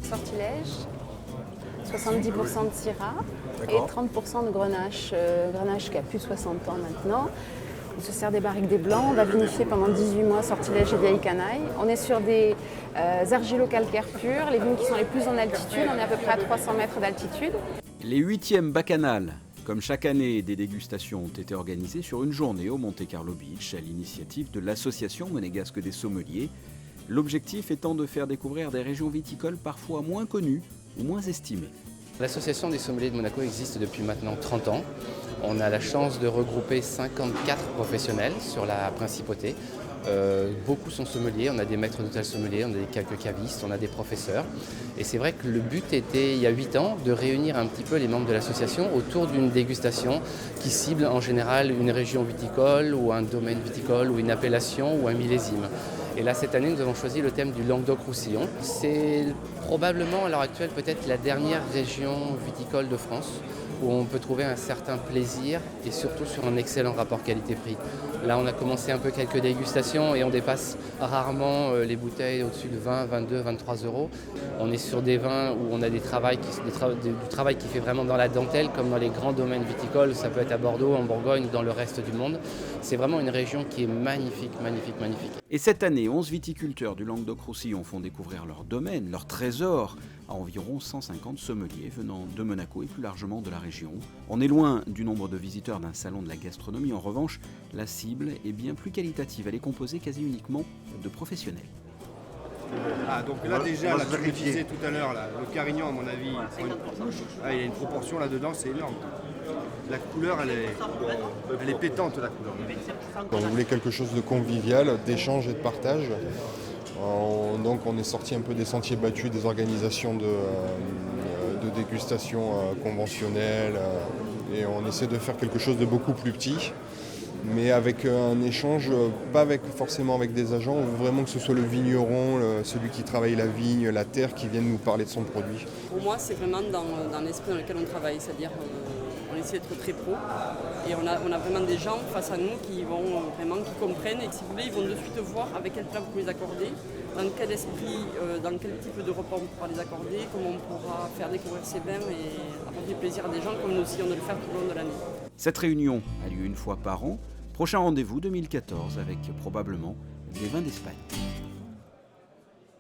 Sortilège, 70% de Syrah et 30% de Grenache. Grenache qui a plus de 60 ans maintenant. On se sert des barriques des blancs, on va vinifier pendant 18 mois sortilège et vieille canaille. On est sur des argilo-calcaires purs, les vignes qui sont les plus en altitude, on est à peu près à 300 mètres d'altitude. Les 8e bacchanales. Comme chaque année, des dégustations ont été organisées sur une journée au Monte Carlo Beach à l'initiative de l'Association monégasque des sommeliers. L'objectif étant de faire découvrir des régions viticoles parfois moins connues ou moins estimées. L'Association des sommeliers de Monaco existe depuis maintenant 30 ans. On a la chance de regrouper 54 professionnels sur la principauté. Beaucoup sont sommeliers, on a des maîtres d'hôtel sommeliers, on a quelques cavistes, on a des professeurs. Et c'est vrai que le but était, il y a 8 ans, de réunir un petit peu les membres de l'association autour d'une dégustation qui cible en général une région viticole ou un domaine viticole ou une appellation ou un millésime. Et là, cette année, nous avons choisi le thème du Languedoc-Roussillon. C'est probablement, à l'heure actuelle, peut-être la dernière région viticole de France où on peut trouver un certain plaisir et surtout sur un excellent rapport qualité-prix. Là, on a commencé un peu quelques dégustations et on dépasse rarement les bouteilles au-dessus de 20, 22, 23 euros. On est sur des vins où on a du travail qui fait vraiment dans la dentelle, comme dans les grands domaines viticoles. Ça peut être à Bordeaux, en Bourgogne, dans le reste du monde. C'est vraiment une région qui est magnifique, magnifique, magnifique. Et cette année, 11 viticulteurs du Languedoc-Roussillon font découvrir leur domaine, leur trésor, à environ 150 sommeliers venant de Monaco et plus largement de la région. On est loin du nombre de visiteurs d'un salon de la gastronomie. En revanche, la cible est bien plus qualitative. Elle est composée quasi uniquement de professionnels. Ah, donc là déjà, là, tu le disais tout à l'heure, le Carignan, à mon avis, il y a une proportion là-dedans, c'est énorme. La couleur, elle est pétante, la couleur. On voulait quelque chose de convivial, d'échange et de partage. Donc on est sorti un peu des sentiers battus des organisations de dégustation conventionnelles et on essaie de faire quelque chose de beaucoup plus petit, mais avec un échange, pas forcément avec des agents, on veut vraiment que ce soit le vigneron, celui qui travaille la vigne, la terre, qui vienne nous parler de son produit. Pour moi, c'est vraiment dans l'esprit dans lequel on travaille, c'est-à-dire on essaie d'être très pro et on a vraiment des gens face à nous qui comprennent et si vous voulez, ils vont de suite voir avec quel plat vous pouvez les accorder, dans quel esprit, dans quel type de repas on pourra les accorder, comment on pourra faire découvrir ces vins et apporter plaisir à des gens comme nous aussi on doit le faire tout au long de l'année. Cette réunion a lieu une fois par an. Prochain rendez-vous 2014 avec probablement des vins d'Espagne.